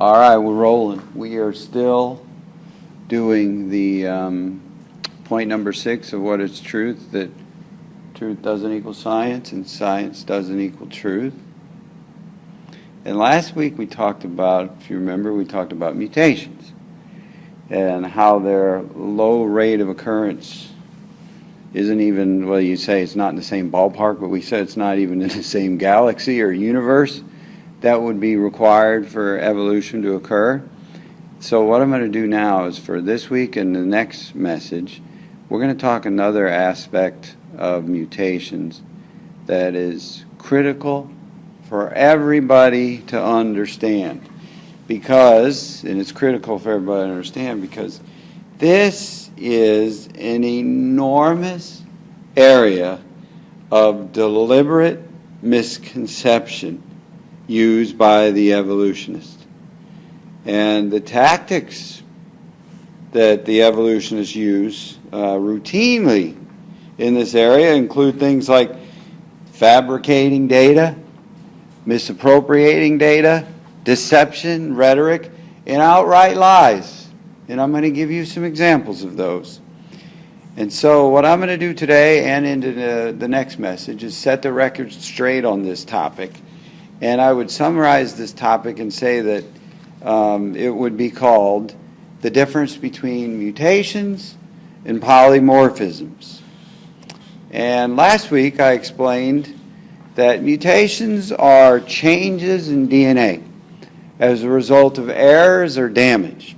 All right, we're rolling. We are still doing the point number 6 of what is truth, that truth doesn't equal science and science doesn't equal truth. And last week we talked about, if you remember, we talked about mutations and how their low rate of occurrence isn't even, well, you say it's not in the same ballpark, but we said it's not even in the same galaxy or universe that would be required for evolution to occur. So what I'm going to do now is, for this week and the next message, we're going to talk another aspect of mutations that is critical for everybody to understand. Because, and it's critical for everybody to understand because this is an enormous area of deliberate misconception used by the evolutionists. And the tactics that the evolutionists use routinely in this area include things like fabricating data, misappropriating data, deception, rhetoric, and outright lies. And I'm going to give you some examples of those. And so what I'm going to do today and into the next message is set the record straight on this topic. And I would summarize this topic and say that it would be called the difference between mutations and polymorphisms. And last week I explained that mutations are changes in DNA as a result of errors or damage.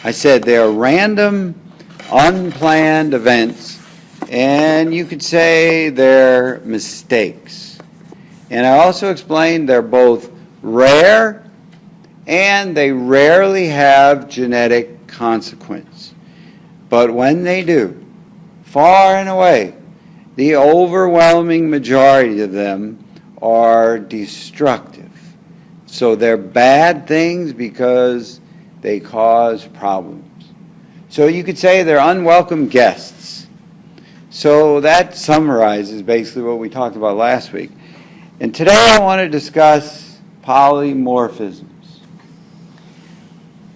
I said they are random, unplanned events, and you could say they're mistakes. And I also explained they're both rare and they rarely have genetic consequence. But when they do, far and away, the overwhelming majority of them are destructive. So they're bad things because they cause problems. So you could say they're unwelcome guests. So that summarizes basically what we talked about last week. And today I want to discuss polymorphisms.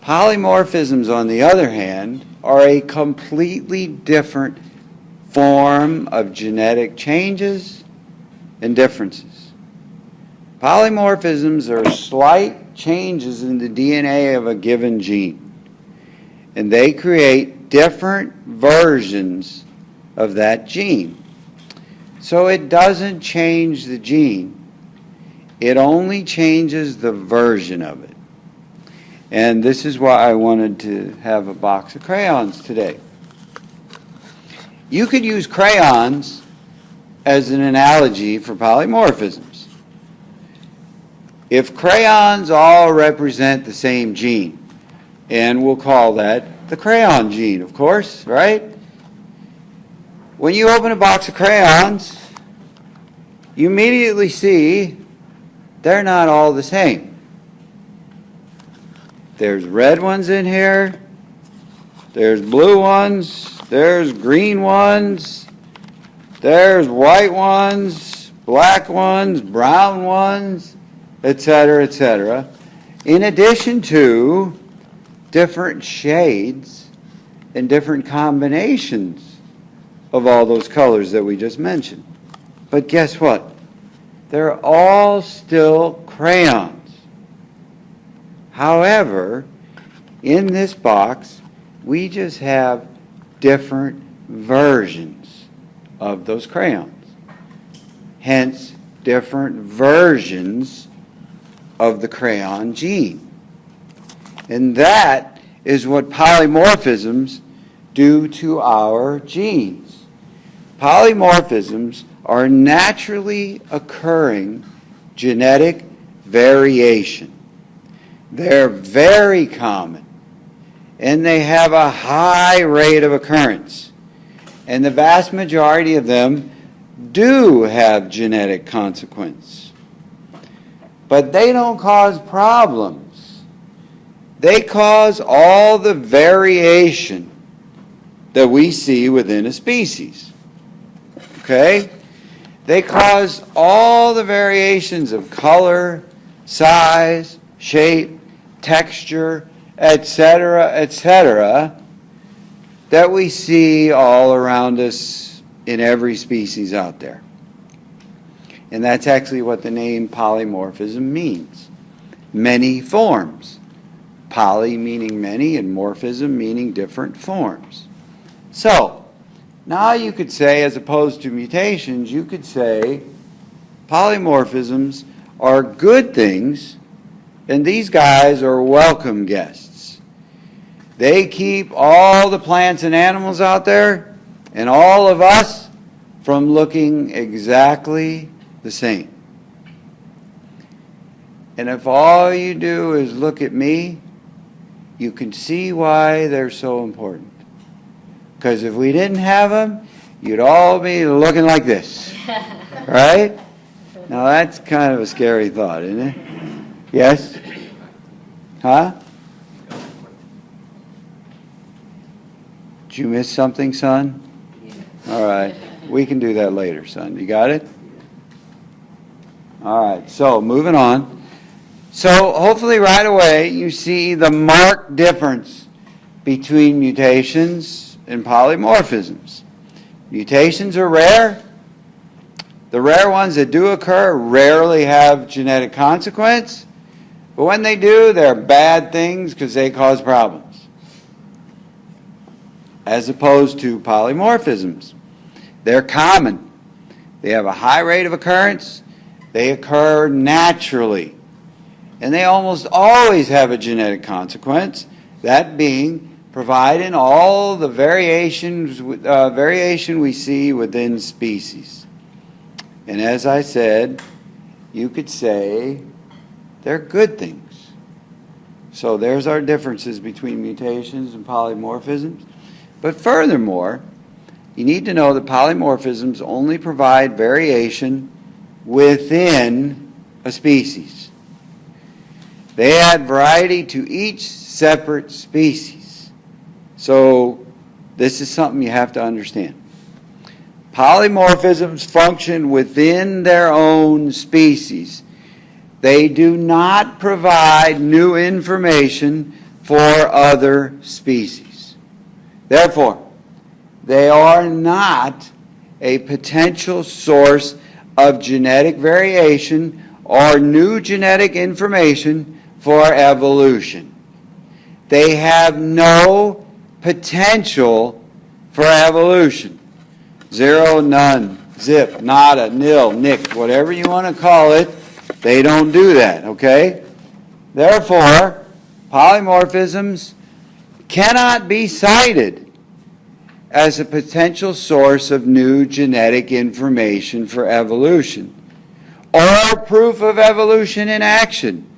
Polymorphisms, on the other hand, are a completely different form of genetic changes and differences. Polymorphisms are slight changes in the DNA of a given gene, and they create different versions of that gene. So it doesn't change the gene, it only changes the version of it. And this is why I wanted to have a box of crayons today. You could use crayons as an analogy for polymorphisms. If crayons all represent the same gene, and we'll call that the crayon gene, of course, right? When you open a box of crayons, you immediately see they're not all the same. There's red ones in here, there's blue ones, there's green ones, there's white ones, black ones, brown ones, etc., etc. In addition to different shades and different combinations of all those colors that we just mentioned. But guess what? They're all still crayons. However, in this box, we just have different versions of those crayons. Hence, different versions of the crayon gene. And that is what polymorphisms do to our genes. Polymorphisms are naturally occurring genetic variation. They're very common, and they have a high rate of occurrence. And the vast majority of them do have genetic consequence. But they don't cause problems. They cause all the variation that we see within a species. Okay? They cause all the variations of color, size, shape, texture, etc., that we see all around us in every species out there. And that's actually what the name polymorphism means. Many forms. Poly meaning many and morphism meaning different forms. So, now you could say, as opposed to mutations, you could say polymorphisms are good things, and these guys are welcome guests. They keep all the plants and animals out there and all of us from looking exactly the same. And if all you do is look at me, you can see why they're so important. Because if we didn't have them, you'd all be looking like this. Right? Now that's kind of a scary thought, isn't it? Yes? Huh? Did you miss something, son? All right. We can do that later, son. You got it? All right. So, moving on. So, hopefully right away you see the marked difference between mutations and polymorphisms. Mutations are rare. The rare ones that do occur rarely have genetic consequence. But when they do, they're bad things because they cause problems. As opposed to polymorphisms. They're common. They have a high rate of occurrence. They occur naturally. And they almost always have a genetic consequence, that being providing all the variation we see within species. And as I said, you could say they're good things. So there's our differences between mutations and polymorphisms. But furthermore, you need to know that polymorphisms only provide variation within a species. They add variety to each separate species. So this is something you have to understand. Polymorphisms function within their own species. They do not provide new information for other species. Therefore, they are not a potential source of genetic variation or new genetic information for evolution. They have no potential for evolution. Zero, none, zip, nada, nil, nick, whatever you want to call it, they don't do that, okay? Therefore, polymorphisms cannot be cited as a potential source of new genetic information for evolution or proof of evolution in action,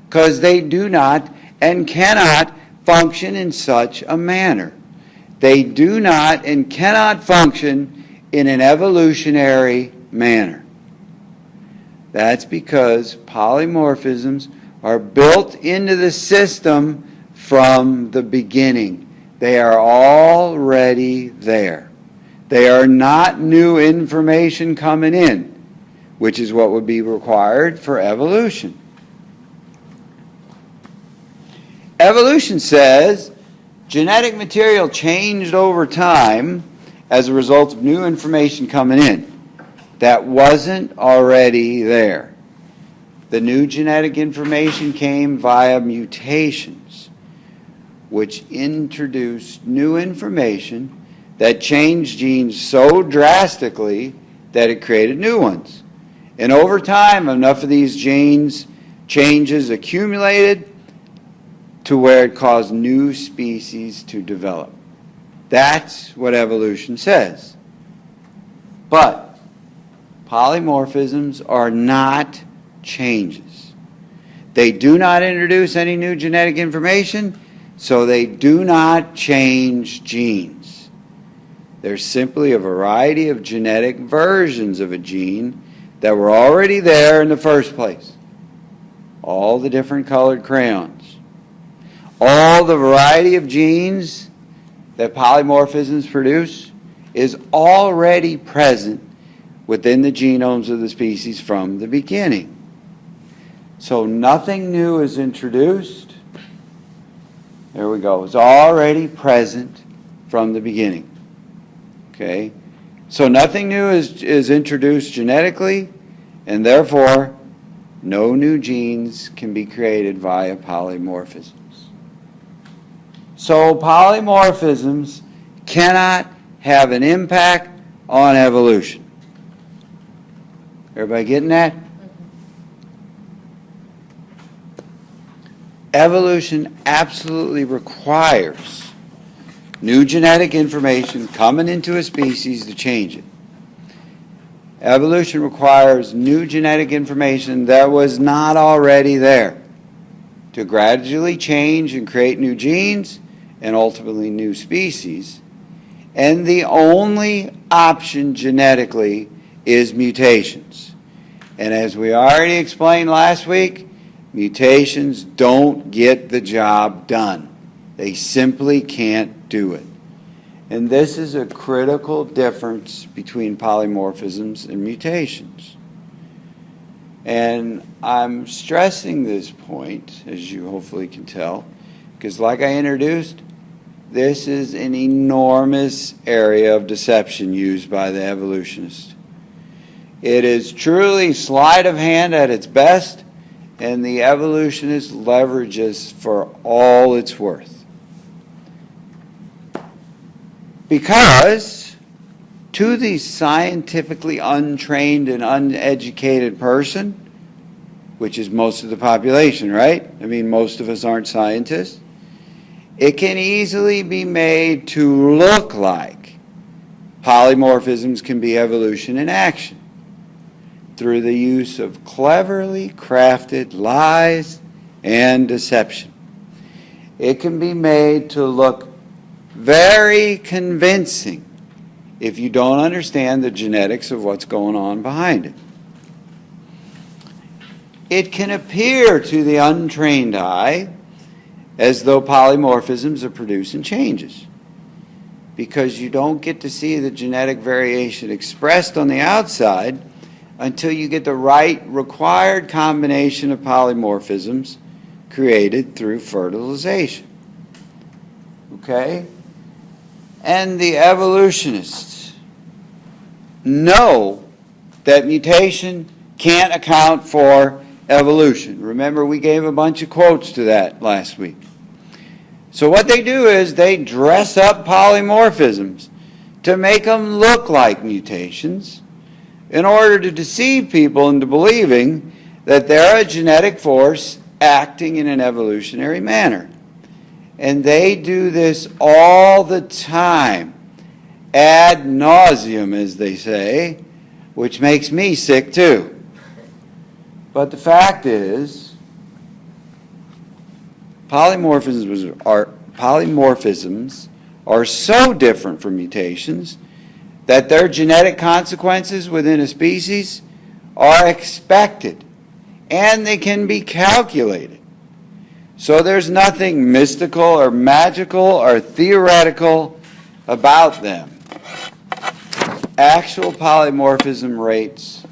because they do not and cannot function in such a manner. They do not and cannot function in an evolutionary manner. That's because polymorphisms are built into the system from the beginning. They are already there. They are not new information coming in, which is what would be required for evolution. Evolution says genetic material changed over time as a result of new information coming in that wasn't already there. The new genetic information came via mutations, which introduced new information that changed genes so drastically that it created new ones. And over time, enough of these genes changes accumulated to where it caused new species to develop. That's what evolution says. But polymorphisms are not changes. They do not introduce any new genetic information, so they do not change genes. They're simply a variety of genetic versions of a gene that were already there in the first place. All the different colored crayons. All the variety of genes that polymorphisms produce is already present within the genomes of the species from the beginning. So nothing new is introduced. There we go. It's already present from the beginning. Okay? So nothing new is introduced genetically, and therefore no new genes can be created via polymorphisms. So polymorphisms cannot have an impact on evolution. Everybody getting that? Evolution absolutely requires new genetic information coming into a species to change it. Evolution requires new genetic information that was not already there to gradually change and create new genes and ultimately new species. And the only option genetically is mutations. And as we already explained last week, mutations don't get the job done. They simply can't do it. And this is a critical difference between polymorphisms and mutations. And I'm stressing this point, as you hopefully can tell, because like I introduced, this is an enormous area of deception used by the evolutionist. It is truly sleight of hand at its best, and the evolutionist leverages for all it's worth. Because to the scientifically untrained and uneducated person, which is most of the population, right? I mean, most of us aren't scientists. It can easily be made to look like polymorphisms can be evolution in action through the use of cleverly crafted lies and deception. It can be made to look very convincing if you don't understand the genetics of what's going on behind it. It can appear to the untrained eye as though polymorphisms are producing changes, because you don't get to see the genetic variation expressed on the outside until you get the right required combination of polymorphisms created through fertilization. Okay? And the evolutionists know that mutation can't account for evolution. Remember, we gave a bunch of quotes to that last week. So what they do is they dress up polymorphisms to make them look like mutations in order to deceive people into believing that they're a genetic force acting in an evolutionary manner. And they do this all the time, ad nauseum, as they say, which makes me sick too. But the fact is, polymorphisms are so different from mutations that their genetic consequences within a species are expected, and they can be calculated. So there's nothing mystical or magical or theoretical about them. Actual polymorphism rates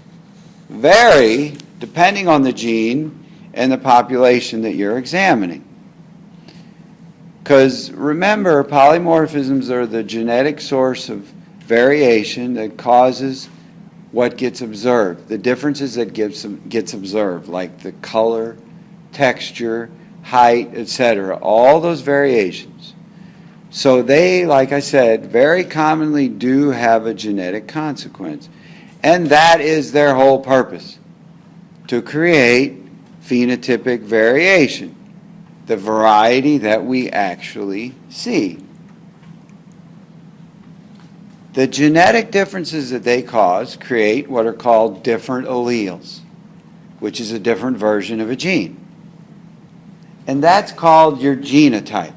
vary depending on the gene and the population that you're examining. Because remember, polymorphisms are the genetic source of variation that causes what gets observed, the differences that gets observed, like the color, texture, height, etc., all those variations. So they, like I said, very commonly do have a genetic consequence. And that is their whole purpose, to create phenotypic variation, the variety that we actually see. The genetic differences that they cause create what are called different alleles, which is a different version of a gene. And that's called your genotype.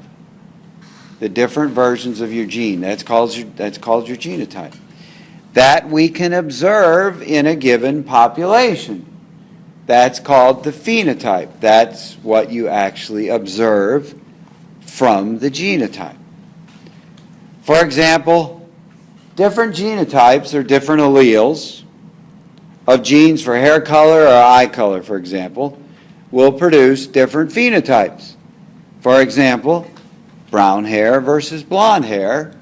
The different versions of your gene. That's called your genotype. That we can observe in a given population. That's called the phenotype. That's what you actually observe from the genotype. For example, different genotypes or different alleles of genes for hair color or eye color, for example, will produce different phenotypes. For example, brown hair versus blonde hair,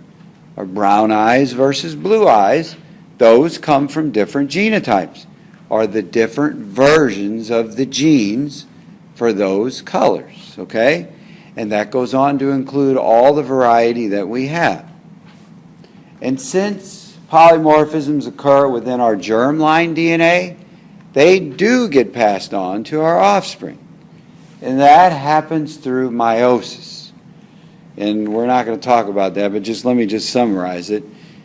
or brown eyes versus blue eyes, those come from different genotypes, or the different versions of the genes for those colors, okay? And that goes on to include all the variety that we have. And since polymorphisms occur within our germline DNA, they do get passed on to our offspring. And that happens through meiosis. And we're not going to talk about that, but let me summarize it.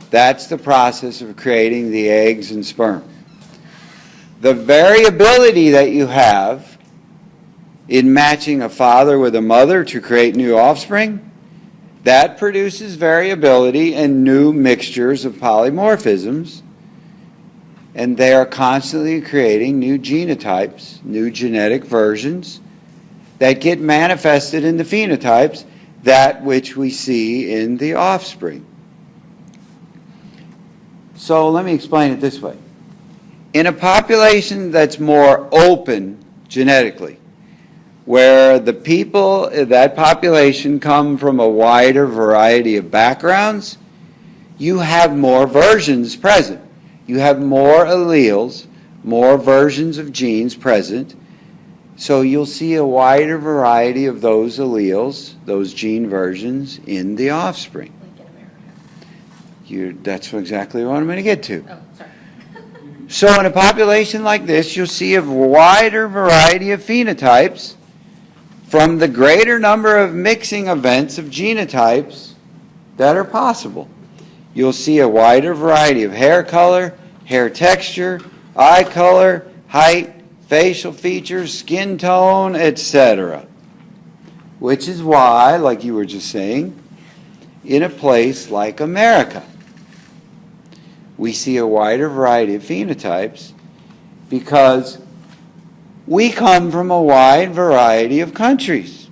That's the process of creating the eggs and sperm. The variability that you have in matching a father with a mother to create new offspring, that produces variability and new mixtures of polymorphisms, and they are constantly creating new genotypes, new genetic versions that get manifested in the phenotypes, that which we see in the offspring. So let me explain it this way. In a population that's more open genetically, where the people in that population come from a wider variety of backgrounds, you have more versions present. You have more alleles, more versions of genes present, so you'll see a wider variety of those alleles, those gene versions, in the offspring. Like in America. That's exactly what I'm going to get to. Oh, sorry. So in a population like this, you'll see a wider variety of phenotypes from the greater number of mixing events of genotypes that are possible. You'll see a wider variety of hair color, hair texture, eye color, height, facial features, skin tone, etc. Which is why, like you were just saying, in a place like America, we see a wider variety of phenotypes because we come from a wide variety of countries.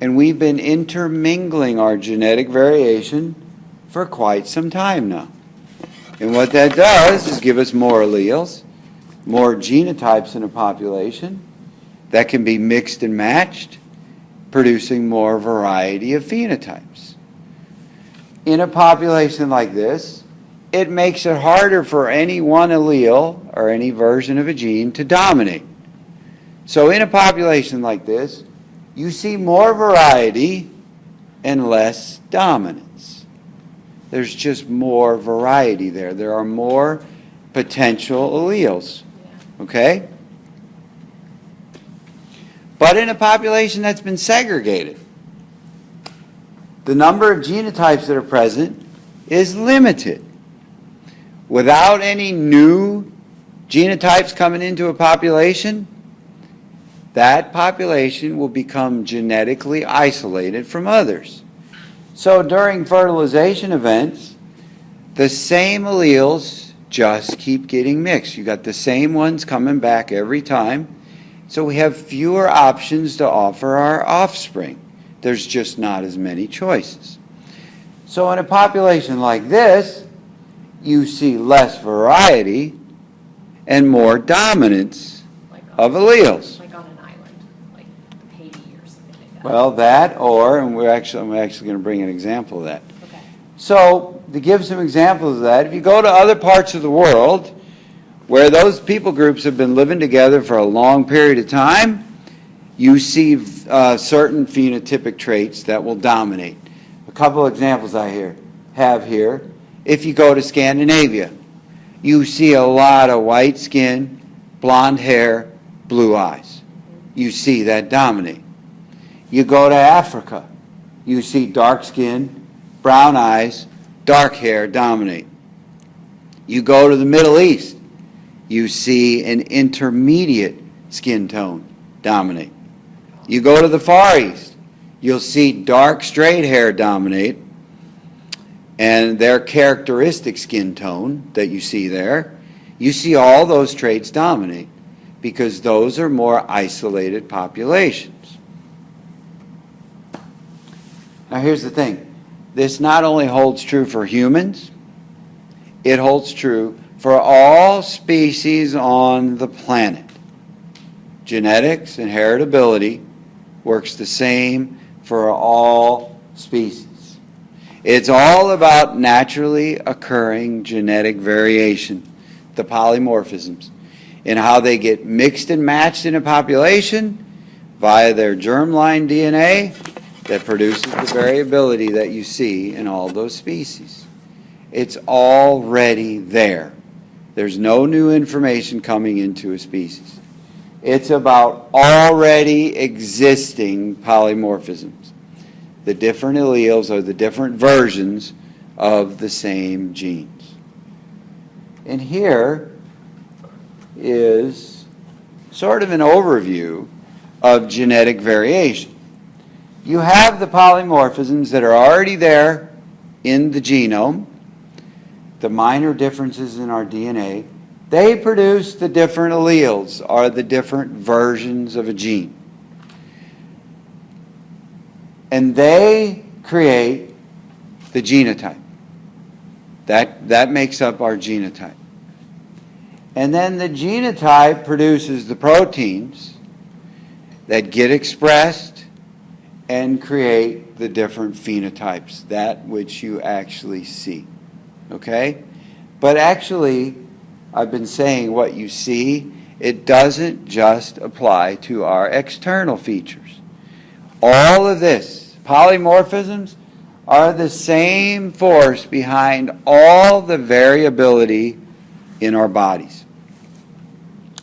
And we've been intermingling our genetic variation for quite some time now. And what that does is give us more alleles, more genotypes in a population that can be mixed and matched, producing more variety of phenotypes. In a population like this, it makes it harder for any one allele or any version of a gene to dominate. So in a population like this, you see more variety and less dominance. There's just more variety there. There are more potential alleles. Okay? But in a population that's been segregated, the number of genotypes that are present is limited. Without any new genotypes coming into a population, that population will become genetically isolated from others. So during fertilization events, the same alleles just keep getting mixed. You got the same ones coming back every time. So we have fewer options to offer our offspring. There's just not as many choices. So in a population like this, you see less variety and more dominance of alleles. Like on an island, like Haiti or something like that. Well, and I'm actually going to bring an example of that. Okay. So, to give some examples of that, if you go to other parts of the world where those people groups have been living together for a long period of time, you see certain phenotypic traits that will dominate. A couple of examples I have here. If you go to Scandinavia, you see a lot of white skin, blonde hair, blue eyes. You see that dominate. You go to Africa, you see dark skin, brown eyes, dark hair dominate. You go to the Middle East, you see an intermediate skin tone dominate. You go to the Far East, you'll see dark straight hair dominate, and their characteristic skin tone that you see there, you see all those traits dominate because those are more isolated populations. Now here's the thing. This not only holds true for humans, it holds true for all species on the planet. genetics and heritability works the same for all species. It's all about naturally occurring genetic variation, the polymorphisms, and how they get mixed and matched in a population via their germline DNA that produces the variability that you see in all those species. It's already there. There's no new information coming into a species. It's about already existing polymorphisms. The different alleles are the different versions of the same genes. And here is sort of an overview of genetic variation. You have the polymorphisms that are already there in the genome, the minor differences in our DNA. They produce the different alleles, or the different versions of a gene. And they create the genotype. That makes up our genotype. And then the genotype produces the proteins that get expressed and create the different phenotypes, that which you actually see. Okay? But actually, I've been saying what you see, it doesn't just apply to our external features. All of this, polymorphisms, are the same force behind all the variability in our bodies.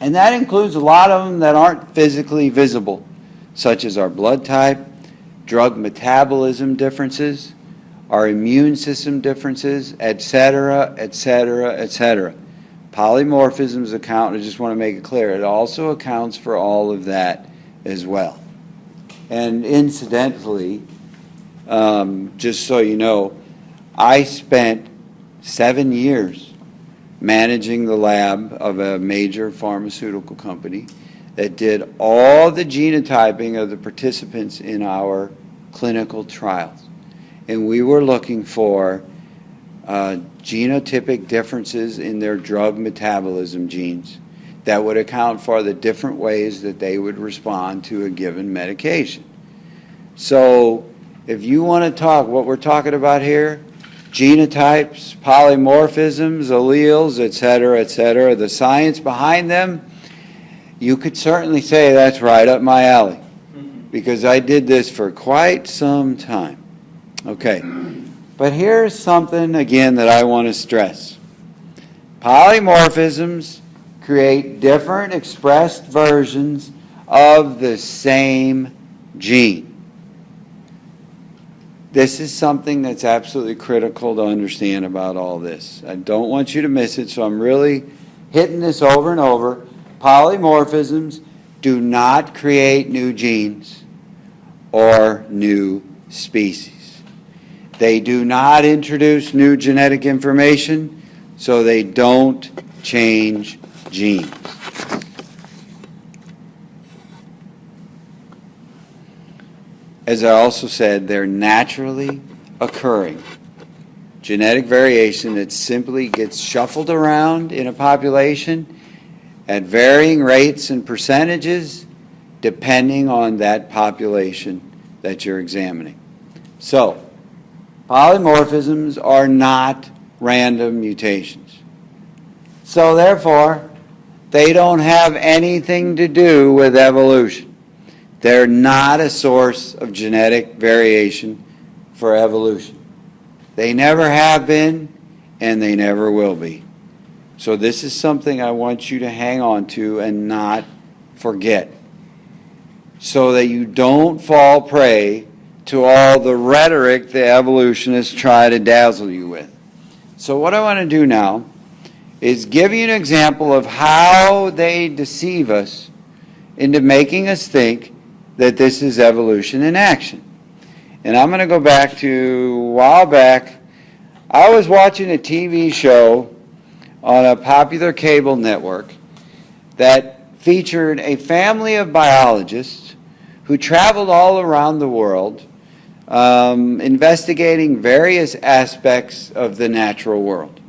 And that includes a lot of them that aren't physically visible, such as our blood type, drug metabolism differences, our immune system differences, etc., etc., etc. Polymorphisms account, I just want to make it clear, it also accounts for all of that as well. And incidentally, just so you know, I spent 7 years managing the lab of a major pharmaceutical company that did all the genotyping of the participants in our clinical trials. And we were looking for genotypic differences in their drug metabolism genes that would account for the different ways that they would respond to a given medication. So if you want to talk what we're talking about here, genotypes, polymorphisms, alleles, etc., the science behind them, you could certainly say that's right up my alley, because I did this for quite some time. Okay, but here's something again that I want to stress. Polymorphisms create different expressed versions of the same gene. This is something that's absolutely critical to understand about all this. I don't want you to miss it, so I'm really hitting this over and over. Polymorphisms do not create new genes or new species. They do not introduce new genetic information, so they don't change genes. As I also said, they're naturally occurring genetic variation that simply gets shuffled around in a population at varying rates and percentages depending on that population that you're examining. So, polymorphisms are not random mutations. So therefore, they don't have anything to do with evolution. They're not a source of genetic variation for evolution. They never have been, and they never will be. So this is something I want you to hang on to and not forget, so that you don't fall prey to all the rhetoric the evolutionists try to dazzle you with. So what I want to do now is give you an example of how they deceive us into making us think that this is evolution in action. And I'm going to go back to a while back. I was watching a TV show on a popular cable network that featured a family of biologists who traveled all around the world investigating various aspects of the natural world.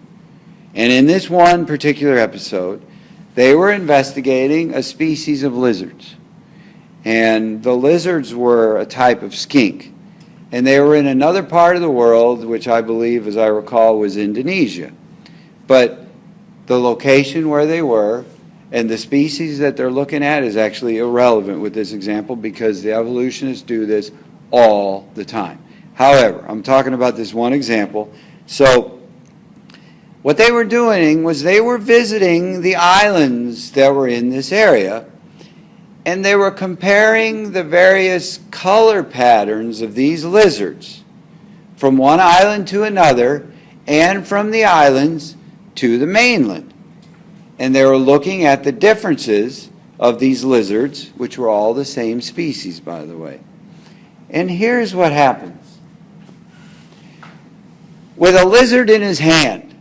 And in this one particular episode, They were investigating a species of lizards. And the lizards were a type of skink. And they were in another part of the world, which I believe, as I recall, was Indonesia. But the location where they were and the species that they're looking at is actually irrelevant with this example because the evolutionists do this all the time. However, I'm talking about this one example. So what they were doing was they were visiting the islands that were in this area, and they were comparing the various color patterns of these lizards from one island to another and from the islands to the mainland. And they were looking at the differences of these lizards, which were all the same species, by the way. And here's what happens. With a lizard in his hand,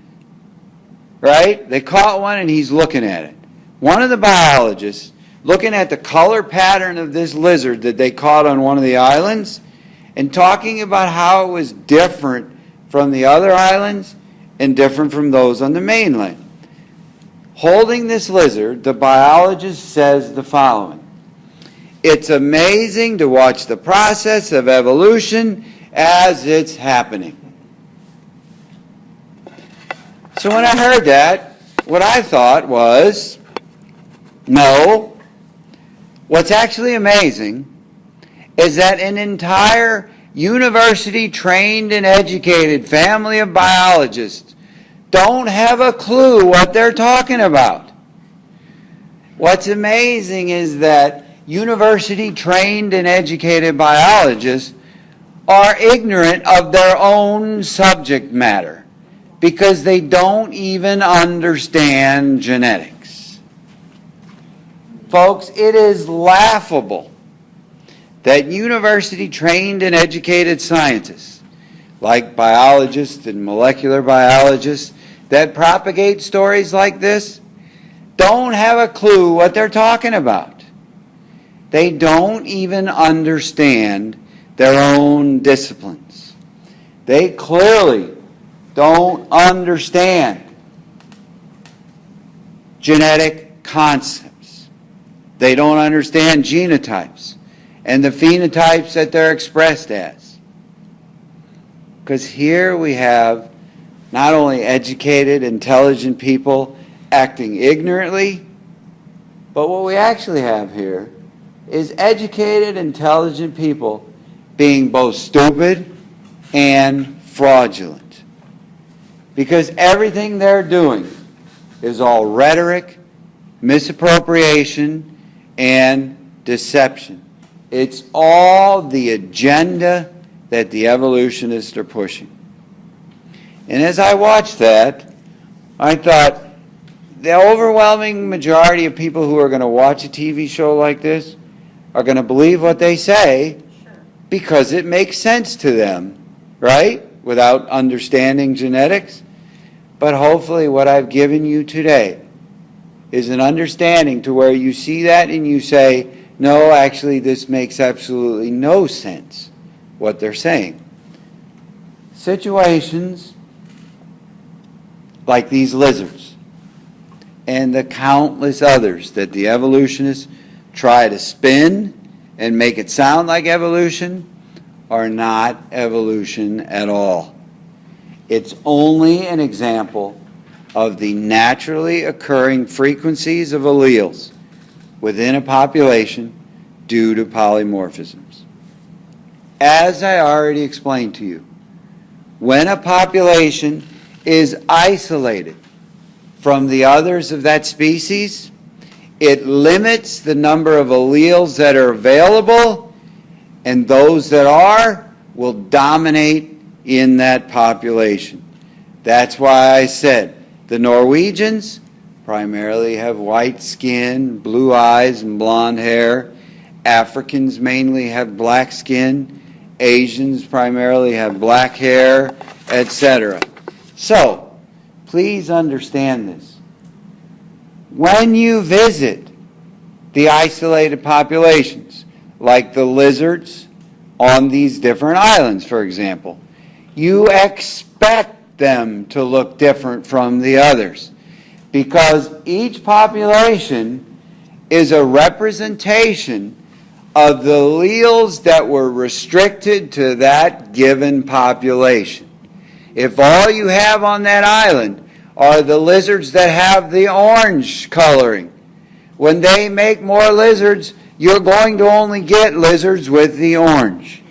right? They caught one and he's looking at it. One of the biologists, looking at the color pattern of this lizard that they caught on one of the islands and talking about how it was different from the other islands and different from those on the mainland. Holding this lizard, the biologist says the following: "It's amazing to watch the process of evolution as it's happening." So when I heard that, what I thought was, no, what's actually amazing is that an entire university-trained and educated family of biologists don't have a clue what they're talking about. What's amazing is that university-trained and educated biologists are ignorant of their own subject matter because they don't even understand genetics. Folks, it is laughable that university-trained and educated scientists, like biologists and molecular biologists, that propagate stories like this, don't have a clue what they're talking about. They don't even understand their own disciplines. They clearly don't understand genetic concepts. They don't understand genotypes and the phenotypes that they're expressed as. Because here we have not only educated, intelligent people acting ignorantly, but what we actually have here is educated, intelligent people being both stupid and fraudulent. Because everything they're doing is all rhetoric, misappropriation, and deception. It's all the agenda that the evolutionists are pushing. And as I watched that, I thought the overwhelming majority of people who are going to watch a TV show like this are going to believe what they say because it makes sense to them, right? Without understanding genetics. But hopefully what I've given you today is an understanding to where you see that and you say, no, actually this makes absolutely no sense, what they're saying. Situations like these lizards and the countless others that the evolutionists try to spin and make it sound like evolution are not evolution at all. It's only an example of the naturally occurring frequencies of alleles within a population due to polymorphisms. As I already explained to you, when a population is isolated from the others of that species, it limits the number of alleles that are available, and those that are will dominate in that population. That's why I said the Norwegians primarily have white skin, blue eyes, and blonde hair. Africans mainly have black skin. Asians primarily have black hair, etc. So, please understand this. When you visit the isolated populations, like the lizards on these different islands, for example, you expect them to look different from the others because each population is a representation of the alleles that were restricted to that given population. If all you have on that island are the lizards that have the orange coloring, when they make more lizards, you're going to only get lizards with the orange.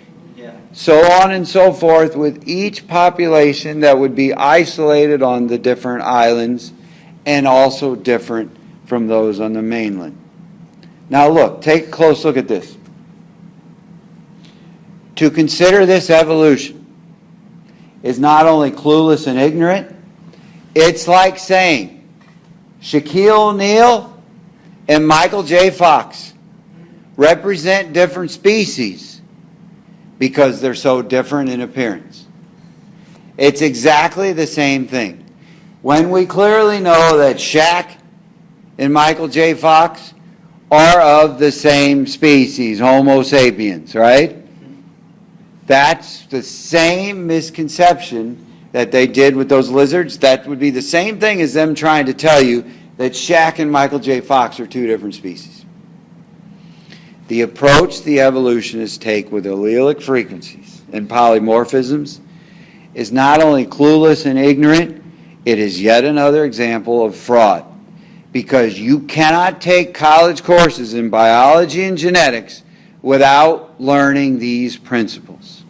So on and so forth with each population that would be isolated on the different islands and also different from those on the mainland. Now look, take a close look at this. To consider this evolution is not only clueless and ignorant, it's like saying Shaquille O'Neal and Michael J. Fox represent different species because they're so different in appearance. It's exactly the same thing. When we clearly know that Shaq and Michael J. Fox are of the same species, Homo sapiens, right? That's the same misconception that they did with those lizards. That would be the same thing as them trying to tell you that Shaq and Michael J. Fox are two different species. The approach the evolutionists take with allelic frequencies and polymorphisms is not only clueless and ignorant, it is yet another example of fraud. Because you cannot take college courses in biology and genetics without learning these principles.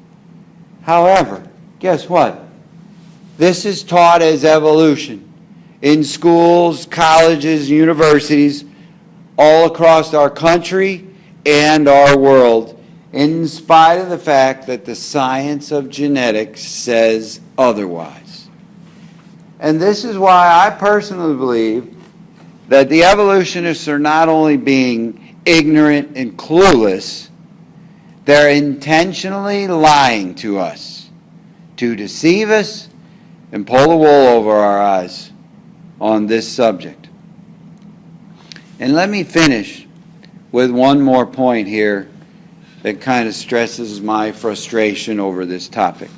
However, guess what? This is taught as evolution in schools, colleges, universities, all across our country and our world, in spite of the fact that the science of genetics says otherwise. And this is why I personally believe that the evolutionists are not only being ignorant and clueless, they're intentionally lying to us to deceive us and pull the wool over our eyes on this subject. And let me finish with one more point here that kind of stresses my frustration over this topic.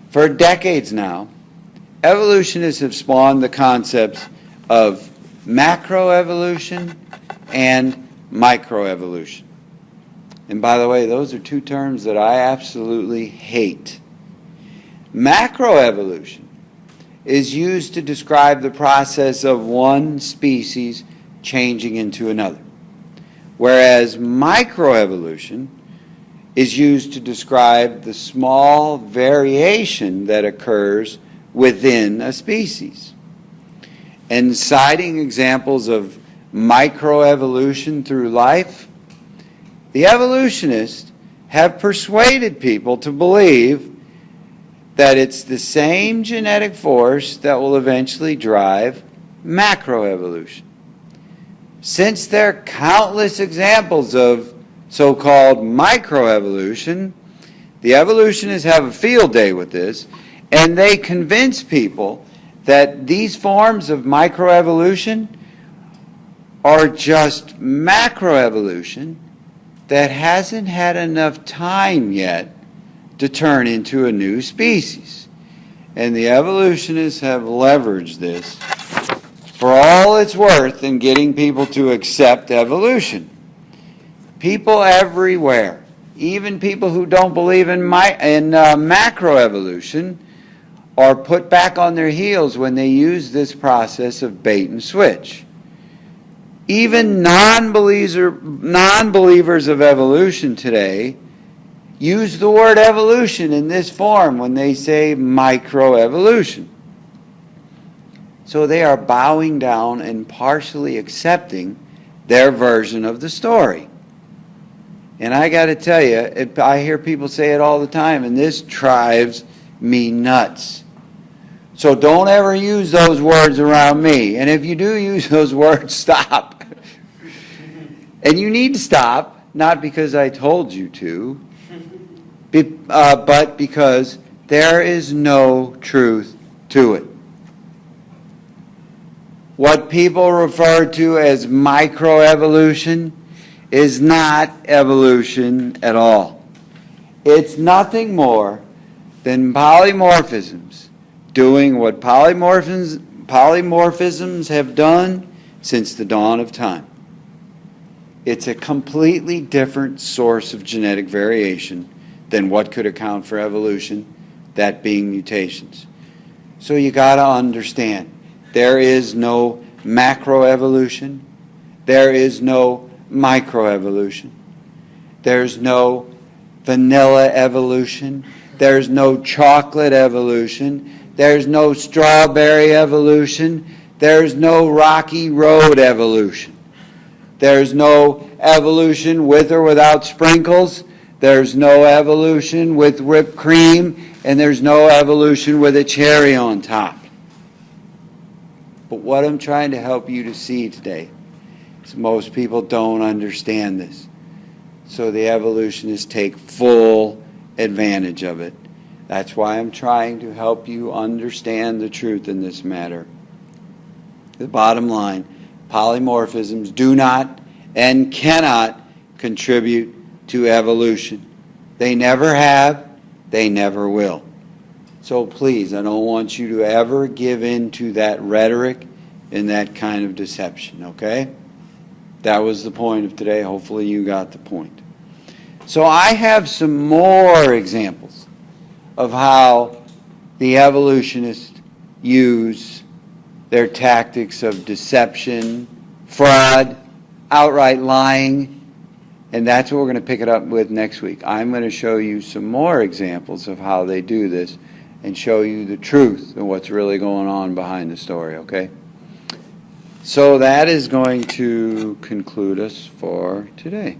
For decades now, evolutionists have spawned the concepts of macroevolution and microevolution. And by the way, those are two terms that I absolutely hate. Macroevolution is used to describe the process of one species changing into another, whereas microevolution is used to describe the small variation that occurs within a species. And citing examples of microevolution through life, the evolutionists have persuaded people to believe that it's the same genetic force that will eventually drive macroevolution. Since there are countless examples of so-called microevolution, the evolutionists have a field day with this, and they convince people that these forms of microevolution are just macroevolution that hasn't had enough time yet to turn into a new species. And the evolutionists have leveraged this for all it's worth in getting people to accept evolution. People everywhere, even people who don't believe in macroevolution, are put back on their heels when they use this process of bait and switch. Even non-believers of evolution today use the word evolution in this form when they say microevolution. So they are bowing down and partially accepting their version of the story. And I got to tell you, I hear people say it all the time, and this drives me nuts. So don't ever use those words around me. And if you do use those words, stop. And you need to stop, not because I told you to, but because there is no truth to it. What people refer to as microevolution is not evolution at all. It's nothing more than polymorphisms doing what polymorphisms polymorphisms have done since the dawn of time. It's a completely different source of genetic variation than what could account for evolution, that being mutations. So you got to understand, there is no macroevolution, there is no microevolution, there's no vanilla evolution, there's no chocolate evolution, there's no strawberry evolution, there's no rocky road evolution. There's no evolution with or without sprinkles. There's no evolution with whipped cream. And there's no evolution with a cherry on top. But what I'm trying to help you to see today is most people don't understand this. So the evolutionists take full advantage of it. That's why I'm trying to help you understand the truth in this matter. The bottom line, polymorphisms do not and cannot contribute to evolution. They never have, they never will. So please, I don't want you to ever give in to that rhetoric and that kind of deception, okay? That was the point of today. Hopefully you got the point. So I have some more examples of how the evolutionists use their tactics of deception, fraud, outright lying, and that's what we're going to pick it up with next week. I'm going to show you some more examples of how they do this and show you the truth and what's really going on behind the story, okay? So that is going to conclude us for today.